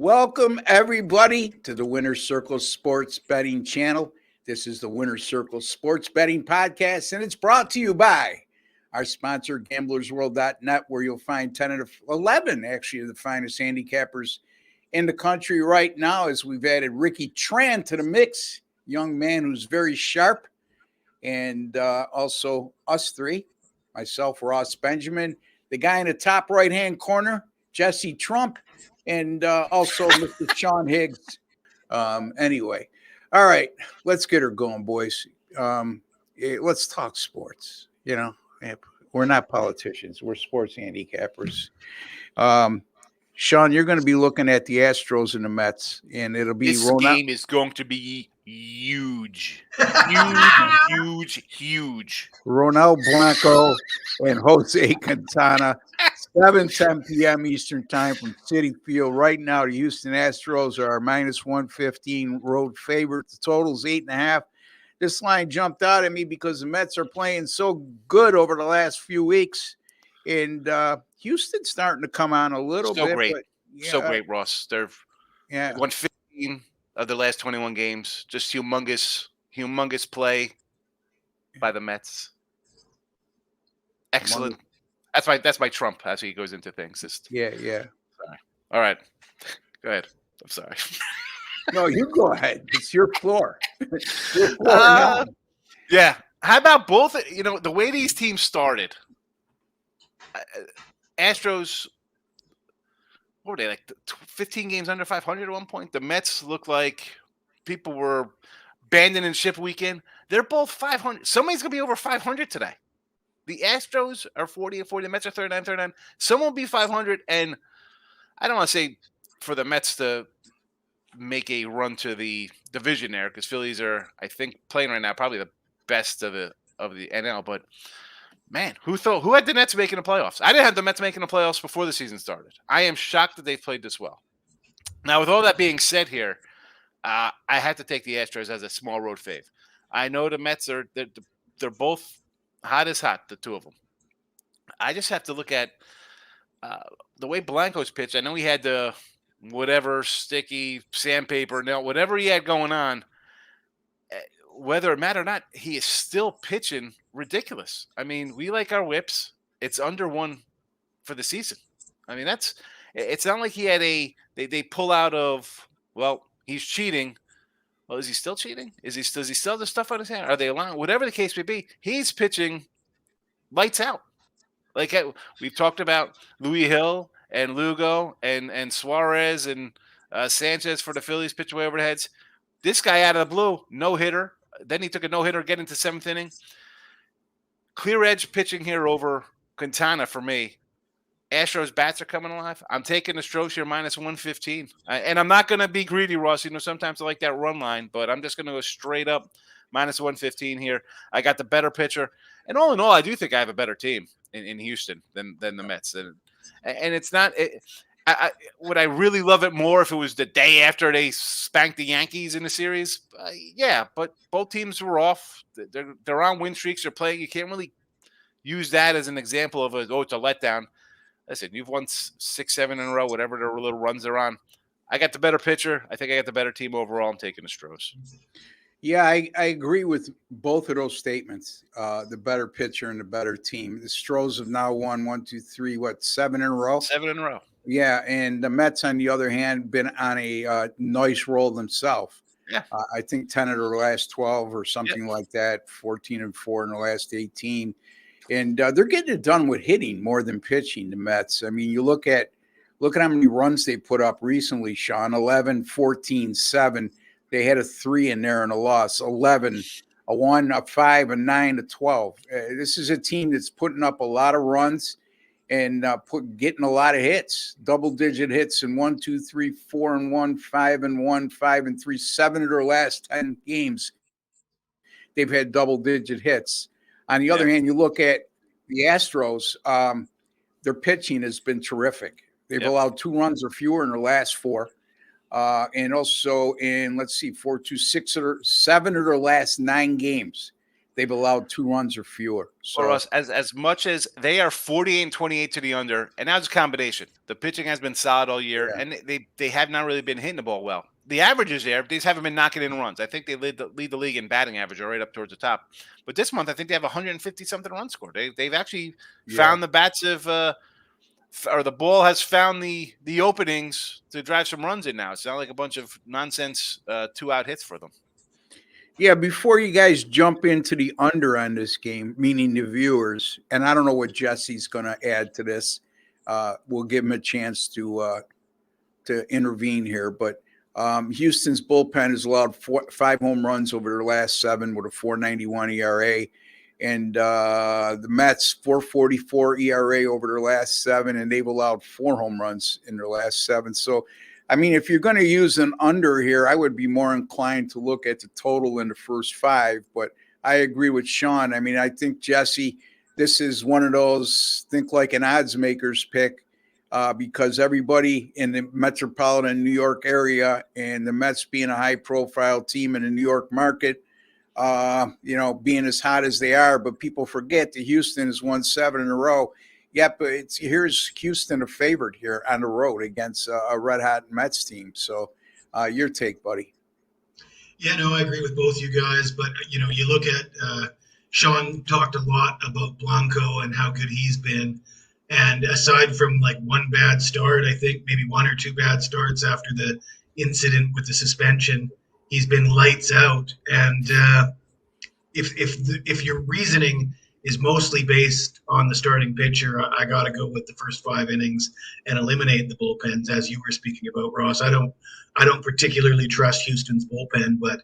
Welcome, everybody, to the Winner's Circle Sports Betting Channel. This is the Winner's Circle Sports Betting Podcast, and it's brought to you by our sponsor, GamblersWorld.net, where you'll find 10 of 11, actually, of the finest handicappers in the country right now, as we've added Ricky Tran to the mix, young man who's very sharp, and also us three, myself, Ross Benjamin, the guy in the top right-hand corner, Jesse Trump, and also Mr. Sean Higgs. Anyway, all right, let's get her going, boys. Let's talk sports. You know, we're not politicians. We're sports handicappers. Sean, you're going to be looking at the Astros and the Mets, and it'll be this game is going to be huge. Huge. Ronel Blanco and Jose Quintana. 7:10 p.m. Eastern time from Citi Field. Right now, the Houston Astros are minus 115 road favorite. The total's 8.5. This line jumped out at me because the Mets are playing so good over the last few weeks. And Houston's starting to come on a little bit. Great. But, so great, Ross. They've won 15 of the last 21 games. Just humongous play by the Mets. Excellent. That's my Trump as he goes into things. Yeah. Sorry. All right. Go ahead. I'm sorry. No, you go ahead. It's your floor. Yeah. How about both? You know, the way these teams started. Astros, what were they, like 15 games under 500 at one point? The Mets look like people were abandoning ship weekend. They're both 500. Somebody's going to be over 500 today. The Astros are 40 and 40. The Mets are 39. Someone will be 500. And I don't want to say for the Mets to make a run to the division there, because Phillies are, I think, playing right now probably the best of the NL. But man, who had the Mets making the playoffs? I didn't have the Mets making the playoffs before the season started. I am shocked that they've played this well. Now, with all that being said here, I had to take the Astros as a small road fave. I know the Mets they're both hot as hot, the two of them. I just have to look at the way Blanco's pitched. I know he had the whatever sticky sandpaper, whatever he had going on. Whether it mattered or not, he is still pitching ridiculous. I mean, we like our whips. It's under one for the season. I mean, it's not like he had they pull out of, well, he's cheating. Well, is he still cheating? Does he still have the stuff on his hand? Are they allowing? Whatever the case may be, he's pitching lights out. Like we've talked about Louis Hill and Lugo and Suarez and Sanchez for the Phillies pitch away over the heads. This guy out of the blue, no hitter. Then he took a no hitter, getting into seventh inning. Clear edge pitching here over Quintana for me. Astros bats are coming alive. I'm taking the Astros here minus 115. And I'm not going to be greedy, Ross. You know, sometimes I like that run line, but I'm just going to go straight up minus 115 here. I got the better pitcher. And all in all, I do think I have a better team in Houston than the Mets. And it's not would I really love it more if it was the day after they spanked the Yankees in the series? Yeah, but both teams were off. They're on win streaks. They're playing. You can't really use that as an example of it's a letdown. Listen, you've won 6, 7 in a row, whatever the little runs are on. I got the better pitcher. I think I got the better team overall. I'm taking the Astros. Yeah, I agree with both of those statements. The better pitcher and the better team. The Astros have now won 7 in a row? 7 in a row. Yeah, and the Mets, on the other hand, been on a nice roll themselves. Yeah. I think 10 of their last 12 or something like that, 14-4 in the last 18. And they're getting it done with hitting more than pitching, the Mets. I mean, you look at how many runs they put up recently, Sean, 11, 14, 7. They had a 3 in there and a loss, 11, a 1, a 5, a 9, a 12. This is a team that's putting up a lot of runs and getting a lot of hits, double-digit hits in 1, 2, 3, 4 and 1, 5 and 1, 5 and 3, 7 of their last 10 games. They've had double-digit hits. On the other hand, you look at the Astros, their pitching has been terrific. They've allowed 2 runs or fewer in their last 4. And also in, 7 of their last 9 games. they've allowed 2 runs or fewer. Or So us, as much as they are 48 and 28 to the under, and that's a combination. The pitching has been solid all year, yeah, and they have not really been hitting the ball well. The average is there; they just haven't been knocking in runs. I think they lead the league in batting average, or right up towards the top. But this month, I think they have 150 something run score. They've actually yeah. found the bats of or the ball has found the openings to drive some runs in now. It's not like a bunch of nonsense 2-out hits for them. Yeah, before you guys jump into the under on this game, meaning the viewers, and I don't know what Jesse's going to add to this. We'll give him a chance to intervene here, but Houston's bullpen has allowed 5 home runs over their last 7 with a 4.91 ERA, and the Mets 4.44 ERA over their last 7, and they've allowed 4 home runs in their last 7. So, I mean, if you're going to use an under here, I would be more inclined to look at the total in the first 5. But I agree with Sean. I mean, I think, Jesse, this is one of those think like an odds maker's pick because everybody in the metropolitan New York area and the Mets being a high-profile team in the New York market, being as hot as they are, but people forget that Houston has won 7 in a row. Yeah, but here's Houston a favorite here on the road against a red hot Mets team. So, your take, buddy. Yeah, no, I agree with both you guys. But you look at Sean talked a lot about Blanco and how good he's been. And aside from like one bad start, I think maybe 1 or 2 bad starts after the incident with the suspension, he's been lights out. And if your reasoning is mostly based on the starting pitcher, I got to go with the first 5 innings and eliminate the bullpens, as you were speaking about, Ross. I don't particularly trust Houston's bullpen, but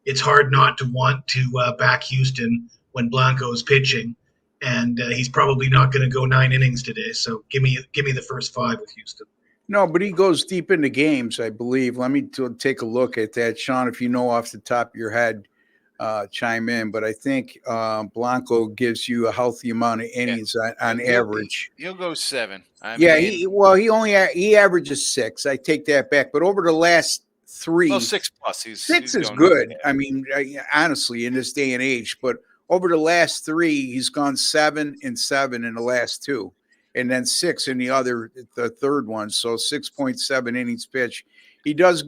it's hard not to want to back Houston when Blanco's pitching, and he's probably not going to go 9 innings today. So give me the first 5 with Houston. No, but he goes deep into games, I believe. Let me take a look at that, Sean. If you know off the top of your head, chime in. But I think Blanco gives you a healthy amount of innings on average. He'll go 7. He averages 6. I take that back. But over the last 3, 6 plus. Six is good. I mean, honestly, in this day and age. But over the last 3, he's gone 7 and 7 in the last 2. And then 6 in the third one. So 6.7 innings pitch. He does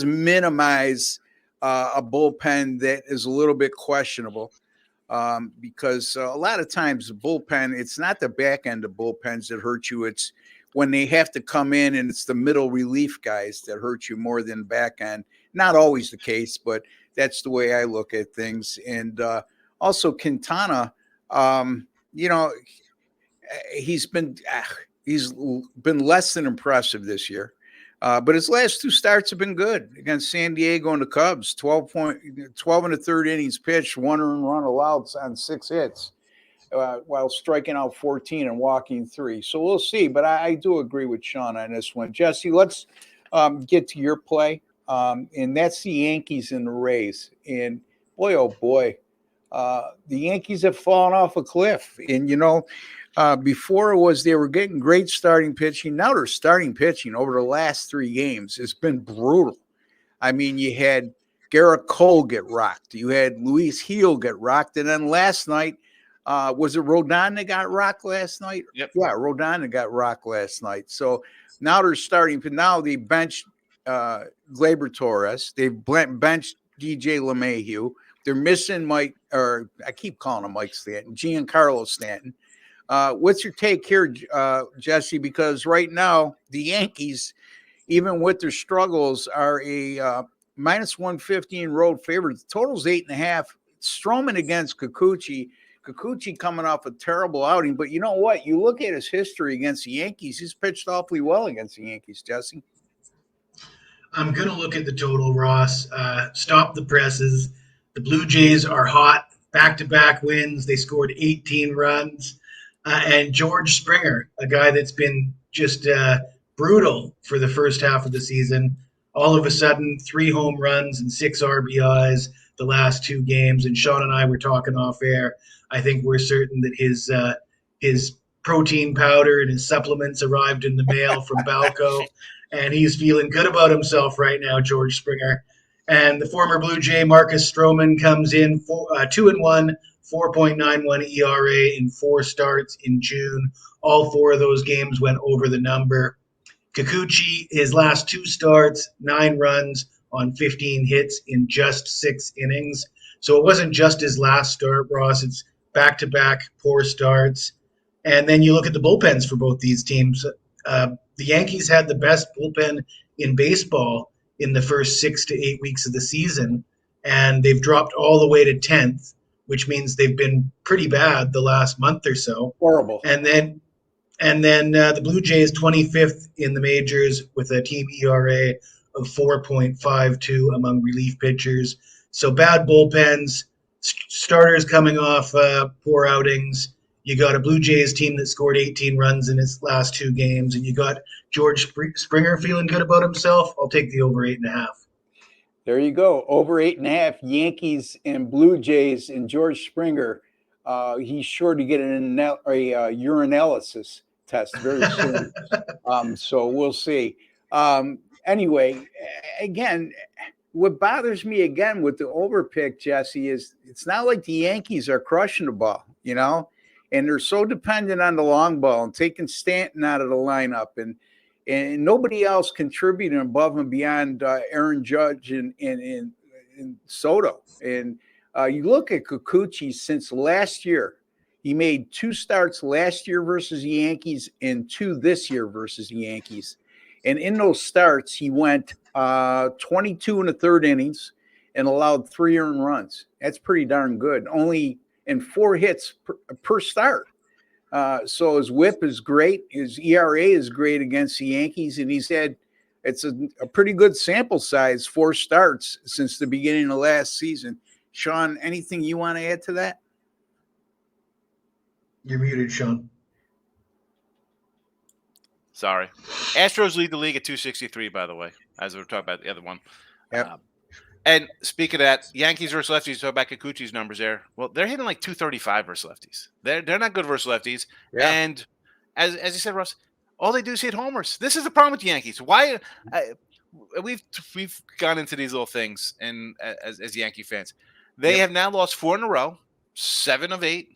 minimize a bullpen that is a little bit questionable because a lot of times the bullpen, it's not the back end of bullpens that hurt you. It's when they have to come in and it's the middle relief guys that hurt you more than back end. Not always the case, but that's the way I look at things. And also Quintana, he's been less than impressive this year, but his last 2 starts have been good against San Diego and the Cubs. 12 and a third innings pitched, 1 earned run allowed on 6 hits, while striking out 14 and walking 3. So we'll see. But I do agree with Sean on this one. Jesse, let's get to your play, and that's the Yankees and the Rays. And boy, oh boy, the Yankees have fallen off a cliff. And before it was they were getting great starting pitching. Now their starting pitching over the last 3 games has been brutal. I mean, you had Garrett Cole get rocked. You had Luis Gil get rocked. And then last night, was it Rodon that got rocked last night? Yep. Yeah, Rodon that got rocked last night. So now they're starting. Now they benched Gleyber Torres. They've benched DJ LeMahieu. They're missing Mike, or I keep calling him Mike Stanton, Giancarlo Stanton. What's your take here, Jesse? Because right now the Yankees, even with their struggles, are a minus 115 road favorite. The total's 8.5. Stroman against Kikuchi. Kikuchi coming off a terrible outing, but you know what? You look at his history against the Yankees. He's pitched awfully well against the Yankees, Jesse. I'm going to look at the total, Ross. Stop the presses. The Blue Jays are hot. Back-to-back wins. They scored 18 runs. And George Springer, a guy that's been just brutal for the first half of the season, all of a sudden 3 home runs and 6 RBIs the last 2 games. And Sean and I were talking off air. I think we're certain that his protein powder and his supplements arrived in the mail from Balco, and he's feeling good about himself right now, George Springer. And the former Blue Jay Marcus Stroman comes in 2-1, 4.91 ERA in 4 starts in June. All 4 of those games went over the number. Kikuchi, his last 2 starts, 9 runs on 15 hits in just 6 innings. So it wasn't just his last start, Ross. It's back-to-back poor starts. And then you look at the bullpens for both these teams. The Yankees had the best bullpen in baseball in the first 6 to 8 weeks of the season, and they've dropped all the way to 10th, which means they've been pretty bad the last month or so. Horrible. And then the Blue Jays 25th in the majors with a team ERA of 4.52 among relief pitchers. So bad bullpens, starters coming off poor outings. You got a Blue Jays team that scored 18 runs in its last 2 games, and you got George Springer feeling good about himself. I'll take the over 8.5. There you go. Over 8.5. Yankees and Blue Jays and George Springer. He's sure to get a urinalysis test very soon. So we'll see. Anyway, again, what bothers me again with the overpick, Jesse, is it's not like the Yankees are crushing the ball, and they're so dependent on the long ball and taking Stanton out of the lineup and nobody else contributing above and beyond Aaron Judge and Soto. And you look at Kikuchi since last year. He made 2 starts last year versus the Yankees and 2 this year versus the Yankees. And in those starts, he went 22 in the 3rd innings and allowed 3 earned runs. That's pretty darn good. Only in 4 hits per start. So his whip is great. His ERA is great against the Yankees. And he's had, it's a pretty good sample size, 4 starts since the beginning of last season. Sean, anything you want to add to that? You're muted, Sean. Sorry. Astros lead the league at 263, by the way, as we were talking about the other one. Yep. And speaking of that, Yankees versus lefties, talk about Kikuchi's numbers there. Well, they're hitting like 235 versus lefties. They're not good versus lefties. Yeah. And as you said, Russ, all they do is hit homers. This is the problem with the Yankees. Why we've gone into these little things, and as Yankee fans, they have now lost 4 in a row, 7 of 8,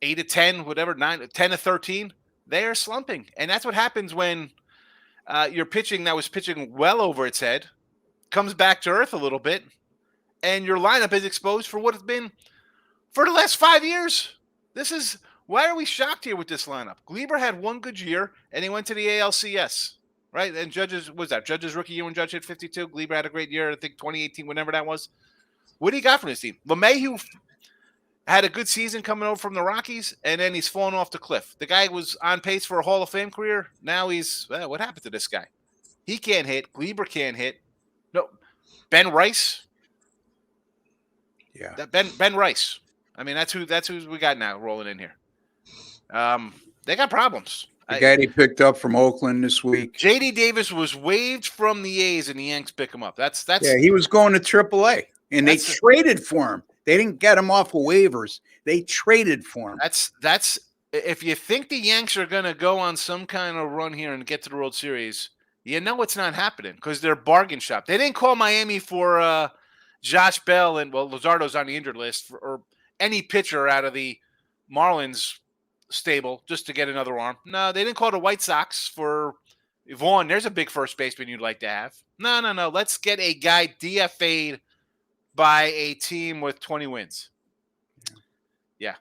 8 of 10, whatever, 10 of 13. They are slumping, and that's what happens when your pitching that was pitching well over its head comes back to earth a little bit, and your lineup is exposed for what it's been for the last 5 years. Why are we shocked here with this lineup? Gleyber had 1 good year, and he went to the ALCS, right? And Judge's rookie year when Judge hit 52. Gleyber had a great year, I think 2018, whenever that was. What do you got from this team? LeMahieu had a good season coming over from the Rockies, and then he's fallen off the cliff. The guy was on pace for a Hall of Fame career. Now what happened to this guy? He can't hit. Gleyber can't hit. No, Ben Rice. Yeah, Ben Rice. I mean, that's who we got now rolling in here. They got problems. The guy they picked up from Oakland this week. J.D. Davis was waived from the A's, and the Yanks pick him up. That's he was going to AAA, and they traded for him. They didn't get him off of waivers. They traded for him. That's if you think the Yanks are going to go on some kind of run here and get to the World Series, you know it's not happening because they're bargain shop. They didn't call Miami for Josh Bell and Luzardo's on the injured list or any pitcher out of the Marlins stable just to get another arm. No, they didn't call the White Sox for Vaughn. There's a big first baseman you'd like to have. No. Let's get a guy DFA'd by a team with 20 wins. Yeah.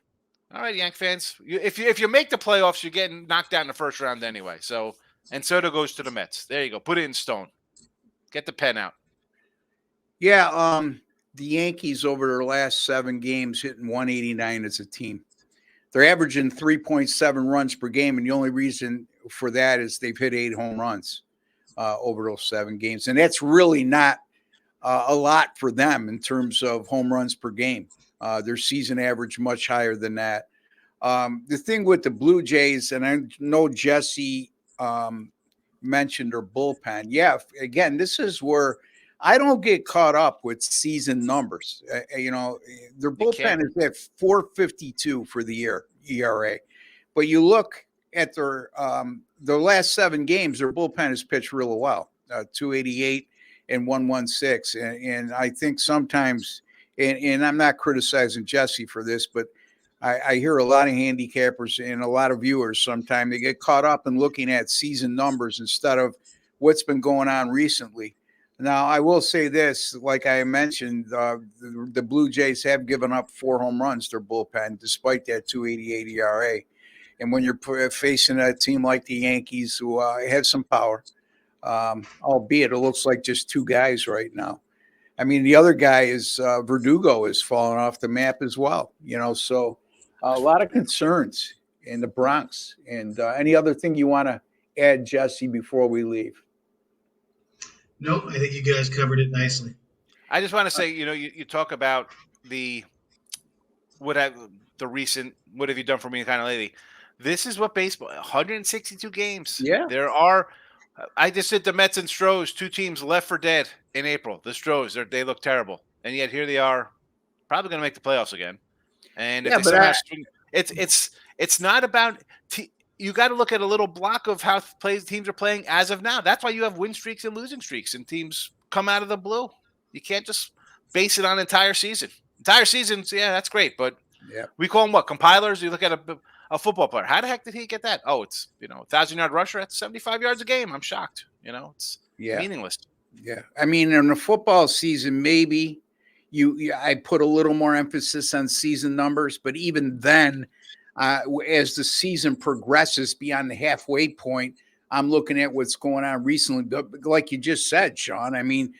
All right, Yank fans. If you make the playoffs, you're getting knocked out in the first round anyway. So Soto goes to the Mets. There you go. Put it in stone. Get the pen out. Yeah, the Yankees over their last 7 games hitting 189 as a team. They're averaging 3.7 runs per game, and the only reason for that is they've hit 8 home runs over those 7 games. And that's really not a lot for them in terms of home runs per game. Their season average much higher than that. The thing with the Blue Jays, and I know Jesse mentioned their bullpen. Yeah, again, this is where I don't get caught up with season numbers. Their bullpen is at 4.52 for the year ERA, but you look at their last 7 games, their bullpen has pitched really well. 288 and 116. And I think sometimes, and I'm not criticizing Jesse for this, but I hear a lot of handicappers and a lot of viewers sometimes they get caught up in looking at season numbers instead of what's been going on recently. Now, I will say this, like I mentioned, the Blue Jays have given up 4 home runs, their bullpen, despite that 2.88 ERA. And when you're facing a team like the Yankees, who have some power, albeit it looks like just 2 guys right now. I mean, the other guy is Verdugo is falling off the map as well. So a lot of concerns in the Bronx. And any other thing you want to add, Jesse, before we leave? Nope, I think you guys covered it nicely. I just want to say, you talk about the what have you done for me kind of lately. This is what baseball, 162 games. Yeah. I just said the Mets and Stros, 2 teams left for dead in April. The Stros, they look terrible. And yet here they are, probably going to make the playoffs again. And if they somehow it's not about you got to look at a little block of how teams are playing as of now. That's why you have win streaks and losing streaks, and teams come out of the blue. You can't just base it on entire season. Entire seasons, yeah, that's great, but we call them what? Compilers? You look at a football player. How the heck did he get that? Oh, it's 1,000-yard rusher at 75 yards a game. I'm shocked. It's meaningless. Yeah, I mean, in the football season, maybe I put a little more emphasis on season numbers, but even then, as the season progresses beyond the halfway point, I'm looking at what's going on recently. But like you just said, Sean, I mean,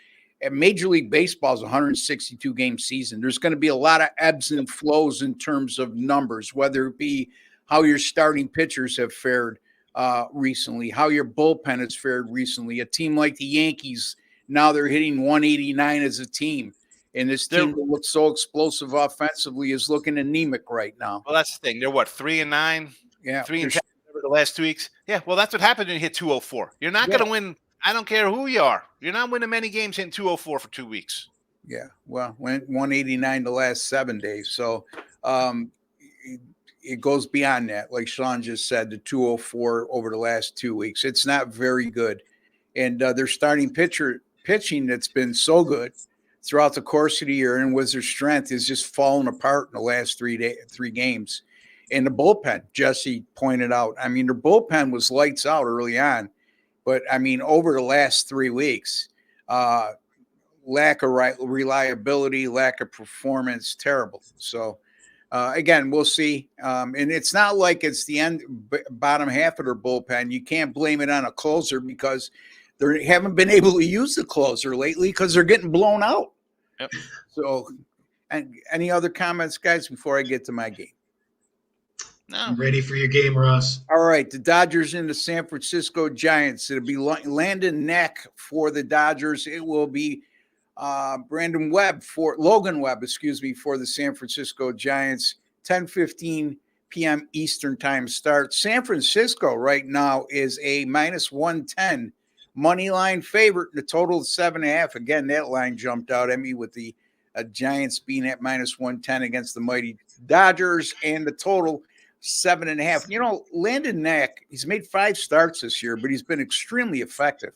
Major League Baseball is a 162-game season. There's going to be a lot of ebbs and flows in terms of numbers, whether it be how your starting pitchers have fared recently, how your bullpen has fared recently. A team like the Yankees, now they're hitting 189 as a team. And this team that looks so explosive offensively is looking anemic right now. Well, that's the thing. They're what, 3-9? Yeah. 3-10 over the last 2 weeks. Yeah, well, that's what happens when you hit 204. You're not going to win. I don't care who you are. You're not winning many games hitting 204 for 2 weeks. Yeah. Well, went 189 the last 7 days. So it goes beyond that. Like Sean just said, the 204 over the last 2 weeks. It's not very good. And their starting pitching that's been so good throughout the course of the year and was their strength is just falling apart in the last 3 games. And the bullpen, Jesse pointed out, I mean, their bullpen was lights out early on, but I mean, over the last 3 weeks, lack of reliability, lack of performance, terrible. So again, we'll see. And it's not like it's the bottom half of their bullpen. You can't blame it on a closer because they haven't been able to use the closer lately because they're getting blown out. Yep. So, and any other comments, guys, before I get to my game? No. I'm ready for your game, Ross. All right. The Dodgers and the San Francisco Giants. It'll be Landon Knack for the Dodgers. It will be Logan Webb, for the San Francisco Giants. 10:15 p.m. Eastern time start. San Francisco right now is a -110 money line favorite. The total is 7.5. Again, that line jumped out at me with the Giants being at -110 against the mighty Dodgers, and the total 7.5. Landon Knack, he's made 5 starts this year, but he's been extremely effective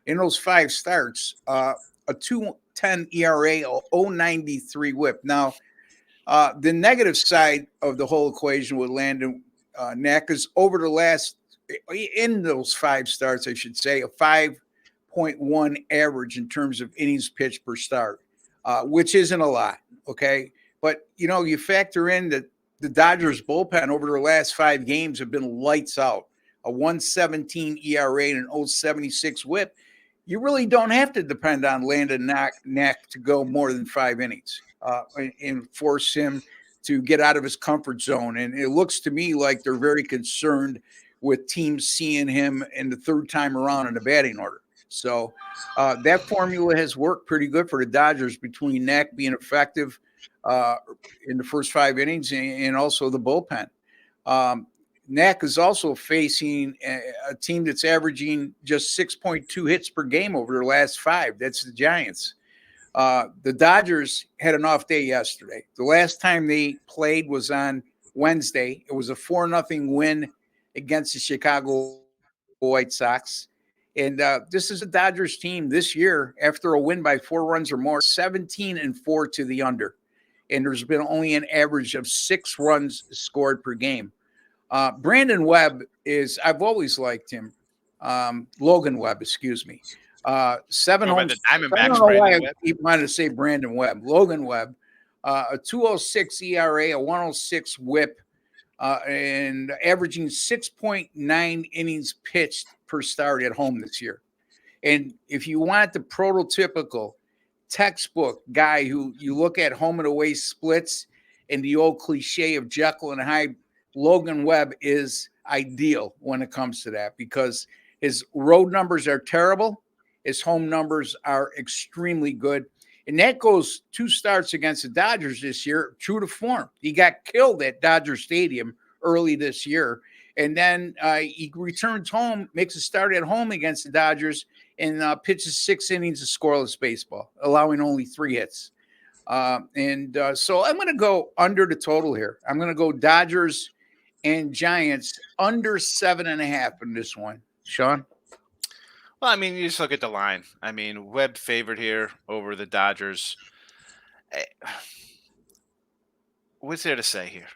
in those 5 starts. A 2.10 ERA, 0.93 WHIP. Now, the negative side of the whole equation with Landon Knack is over the last, in those 5 starts, I should say, a 5.1 average in terms of innings pitched per start, which isn't a lot, okay? But, you factor in that the Dodgers bullpen over their last 5 games have been lights out, a 1.17 ERA and an 0.76 WHIP. You really don't have to depend on Landon Knack to go more than 5 innings and force him to get out of his comfort zone. And it looks to me like they're very concerned with teams seeing him in the 3rd time around in the batting order. So that formula has worked pretty good for the Dodgers between Knack being effective in the first 5 innings and also the bullpen. Knack is also facing a team that's averaging just 6.2 hits per game over their last 5. That's the Giants. The Dodgers had an off day yesterday. The last time they played was on Wednesday. It was a 4-0 win against the Chicago White Sox. And this is a Dodgers team this year, after a win by 4 runs or more, 17-4 to the under. And there's been only an average of 6 runs scored per game. Brandon Webb I've always liked him. Logan Webb, excuse me. 7 Go by homes. the I don't Diamondbacks, know why I Brandon Webb. keep wanting to say Brandon Webb. Logan Webb, a 2.06 ERA, a 1.06 WHIP, and averaging 6.9 innings pitched per start at home this year. And if you want the prototypical textbook guy who you look at home and away splits and the old cliche of Jekyll and Hyde, Logan Webb is ideal when it comes to that because his road numbers are terrible. His home numbers are extremely good. And that goes 2 starts against the Dodgers this year, true to form. He got killed at Dodger Stadium early this year. And then he returns home, makes a start at home against the Dodgers, and pitches 6 innings of scoreless baseball, allowing only 3 hits. So I'm going to go under the total here. I'm going to go Dodgers and Giants under 7.5 in this one. Sean? Well, I mean, you just look at the line. I mean, Webb favored here over the Dodgers. What's there to say here?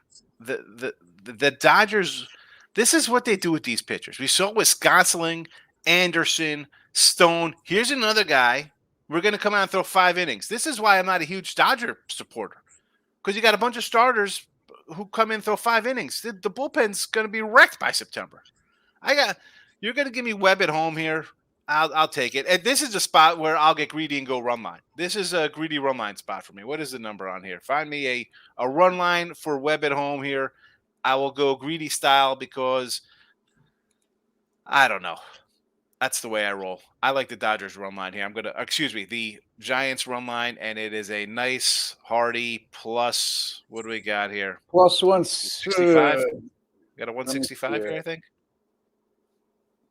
The Dodgers, this is what they do with these pitchers. We saw Wisconsin, Anderson, Stone. Here's another guy. We're going to come out and throw 5 innings. This is why I'm not a huge Dodger supporter, because you got a bunch of starters who come in and throw 5 innings. The bullpen's going to be wrecked by September. You're going to give me Webb at home here. I'll take it. And this is a spot where I'll get greedy and go run line. This is a greedy run line spot for me. What is the number on here? Find me a run line for Webb at home here. I will go greedy style because I don't know. That's the way I roll. I like the Dodgers run line here. The Giants run line, and it is a nice, hearty plus. What do we got here? Plus 165. Got a 165 here, I think.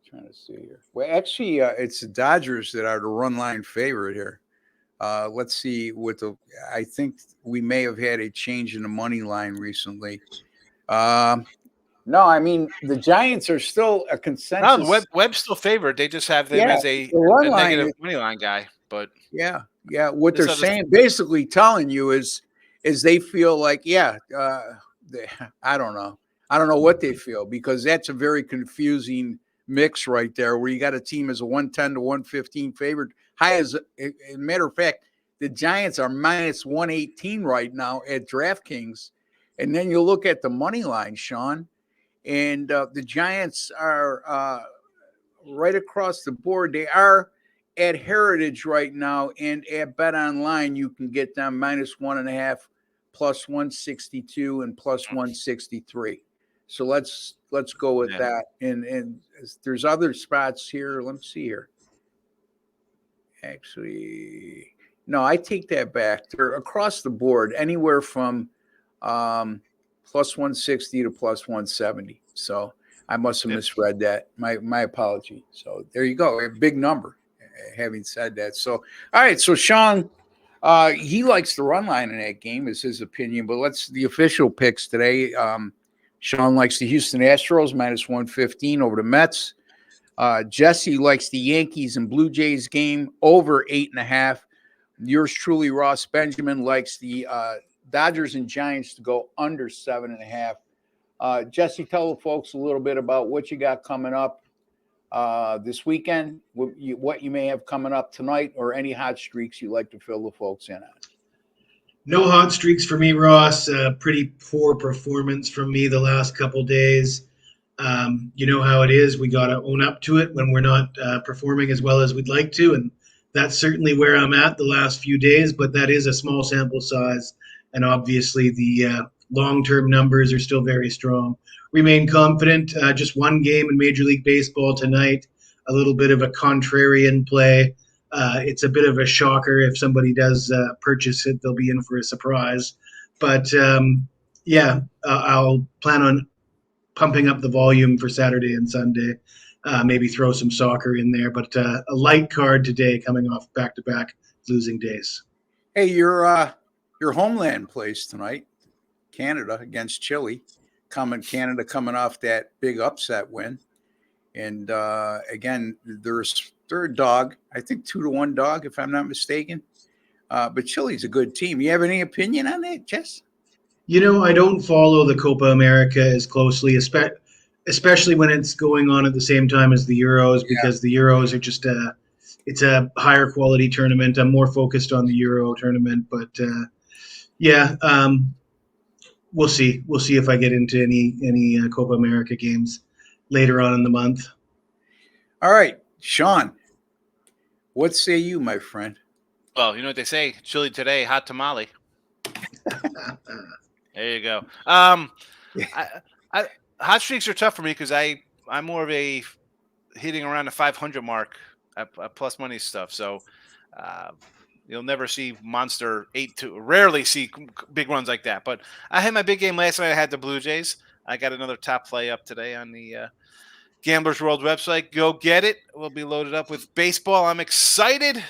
Trying to see here. Well, actually, it's the Dodgers that are the run line favorite here. Let's see I think we may have had a change in the money line recently. No, I mean the Giants are still a consensus. No, Webb's still favored. They just have them as a negative money line guy. But yeah. What they're saying, basically telling you is they feel like, I don't know what they feel, because that's a very confusing mix right there, where you got a team as a 110 to 115 favorite. High as a matter of fact, the Giants are minus 118 right now at DraftKings. And then you look at the money line, Sean, and the Giants are right across the board. They are at Heritage right now, and at Bet Online you can get them minus 1.5, plus 162, and plus 163. So let's go with that. And there's other spots here. Let me see here. Actually, no, I take that back. They're across the board, anywhere from plus 160 to plus 170. So I must have misread that. My apology. So there you go. A big number. Having said that, so all right. So Sean, he likes the run line in that game, is his opinion. But the official picks today. Sean likes the Houston Astros minus 115 over the Mets. Jesse likes the Yankees and Blue Jays game over 8.5. Yours truly, Ross Benjamin, likes the Dodgers and Giants to go under 7.5. Jesse, tell the folks a little bit about what you got coming up this weekend, what you may have coming up tonight, or any hot streaks you'd like to fill the folks in on. No hot streaks for me, Ross. Pretty poor performance from me the last couple days. You know how it is. We got to own up to it when we're not performing as well as we'd like to. And that's certainly where I'm at the last few days, but that is a small sample size. And obviously the long-term numbers are still very strong. Remain confident. Just one game in Major League Baseball tonight, a little bit of a contrarian play. It's a bit of a shocker. If somebody does purchase it, they'll be in for a surprise. But I'll plan on pumping up the volume for Saturday and Sunday. Maybe throw some soccer in there, but a light card today, coming off back-to-back losing days. Hey, your homeland plays tonight, Canada against Chile. Canada coming off that big upset win. And again, they're a dog. I think 2-1 dog, if I'm not mistaken. But Chile's a good team. You have any opinion on that, Jess? I don't follow the Copa America as closely, especially when it's going on at the same time as the Euros, because the Euros are just it's a higher quality tournament. I'm more focused on the Euro tournament, but we'll see. We'll see if I get into any Copa America games later on in the month. All right, Sean, what say you, my friend? Well, you know what they say: chili today, hot tamale. There you go. Hot streaks are tough for me because I'm more of a hitting around the 500 mark at plus money stuff. So you'll never see monster 8-2. Rarely see big runs like that. But I had my big game last night. I had the Blue Jays. I got another top play up today on the Gamblers World website. Go get it. We'll be loaded up with baseball. I'm excited.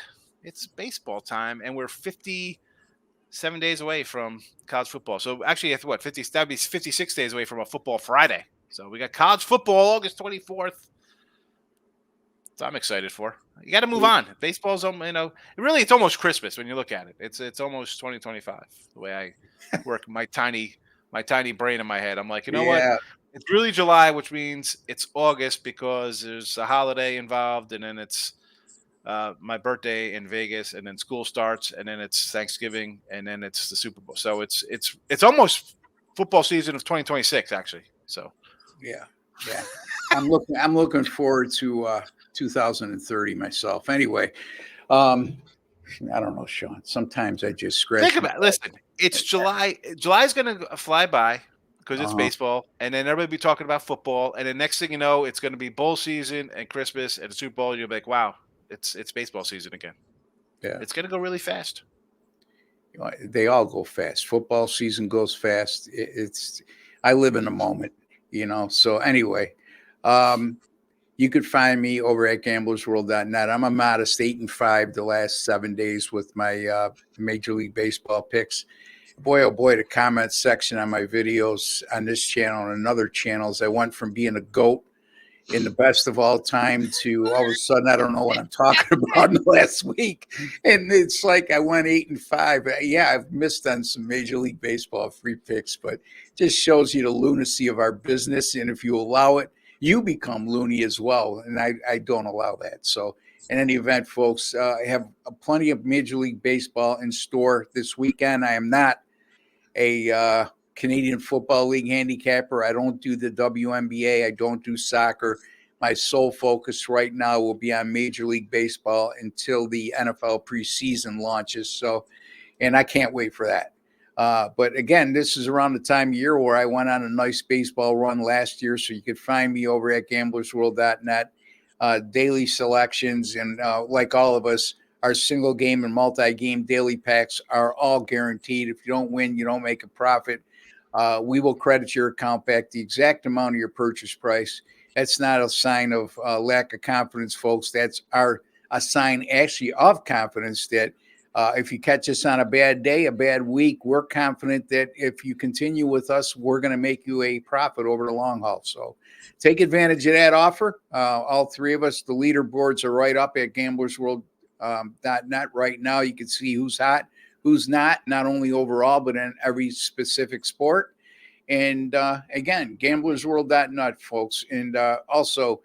It's baseball time, and we're 57 days away from college football. So actually, what, 50? That'd be 56 days away from a football Friday. So we got college football August 24th. So I'm excited for. You got to move on. Baseball's, it's almost Christmas when you look at it. It's almost 2025. The way I work my tiny brain in my head, I'm like, you know what? It's really July, which means it's August because there's a holiday involved, and then it's my birthday in Vegas, and then school starts, and then it's Thanksgiving, and then it's the Super Bowl. So it's almost football season of 2026, actually. So yeah. I'm looking forward to 2030 myself. Anyway, I don't know, Sean. Sometimes I just scratch. Think about it. Listen, it's July. July's going to fly by because it's baseball, and then everybody be talking about football, and then next thing you know, it's going to be bowl season and Christmas and the Super Bowl. And you'll be like, wow, it's baseball season again. Yeah, it's going to go really fast. They all go fast. Football season goes fast. I live in the moment, So anyway, you could find me over at gamblersworld.net. I'm a modest 8-5 the last 7 days with my Major League Baseball picks. Boy, oh boy, the comment section on my videos on this channel and other channels, I went from being a GOAT in the best of all time to all of a sudden, I don't know what I'm talking about in the last week. And it's like I went 8-5. Yeah, I've missed on some Major League Baseball free picks, but it just shows you the lunacy of our business. And if you allow it, you become loony as well. And I don't allow that. So in any event, folks, I have plenty of Major League Baseball in store this weekend. I am not a Canadian Football League handicapper. I don't do the WNBA. I don't do soccer. My sole focus right now will be on Major League Baseball until the NFL preseason launches. So, and I can't wait for that. But again, this is around the time of year where I went on a nice baseball run last year. So you can find me over at gamblersworld.net, daily selections. And like all of us, our single game and multi-game daily packs are all guaranteed. If you don't win, you don't make a profit. We will credit your account back the exact amount of your purchase price. That's not a sign of lack of confidence, folks. That's a sign actually of confidence that if you catch us on a bad day, a bad week, we're confident that if you continue with us, we're going to make you a profit over the long haul. So take advantage of that offer. All three of us, the leaderboards are right up at gamblersworld.net right now. You can see who's hot, who's not only overall, but in every specific sport. And again, gamblersworld.net, folks. And also,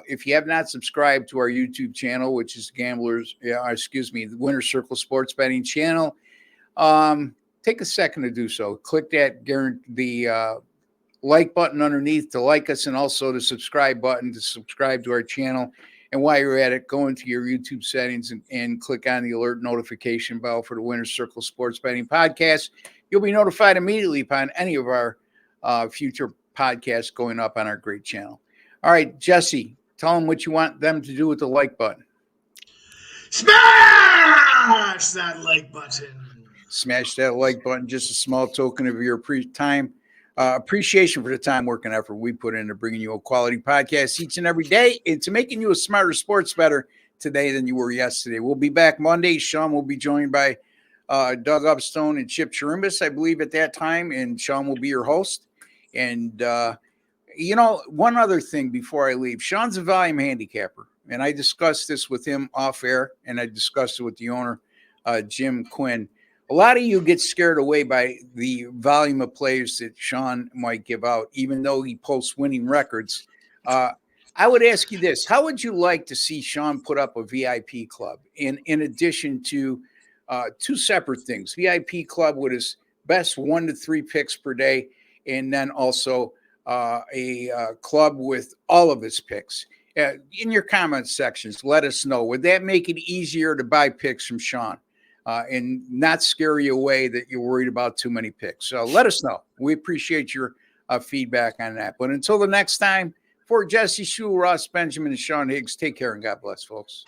if you have not subscribed to our YouTube channel, which is the Winner's Circle Sports Betting channel, take a second to do so. Click the like button underneath to like us, and also the subscribe button to subscribe to our channel. And while you're at it, go into your YouTube settings and click on the alert notification bell for the Winner's Circle Sports Betting podcast. You'll be notified immediately upon any of our future podcasts going up on our great channel. All right, Jesse, tell them what you want them to do with the like button. Smash that like button. Smash that like button. Just a small token of your appreciation for the time, work, and effort we put into bringing you a quality podcast each and every day, and to making you a smarter sports bettor today than you were yesterday. We'll be back Monday. Sean will be joined by Doug Upstone and Chip Chirimbus, I believe, at that time, and Sean will be your host. And One other thing before I leave, Sean's a volume handicapper, and I discussed this with him off air, and I discussed it with the owner, Jim Quinn. A lot of you get scared away by the volume of players that Sean might give out, even though he posts winning records. I would ask you this: how would you like to see Sean put up a VIP club in addition to two separate things? VIP club with his best 1 to 3 picks per day, and then also a club with all of his picks. In your comment sections, let us know. Would that make it easier to buy picks from Sean and not scare you away that you're worried about too many picks? So let us know. We appreciate your feedback on that. But until the next time, for Jesse Schule, Ross Benjamin, and Sean Higgs, take care and God bless, folks.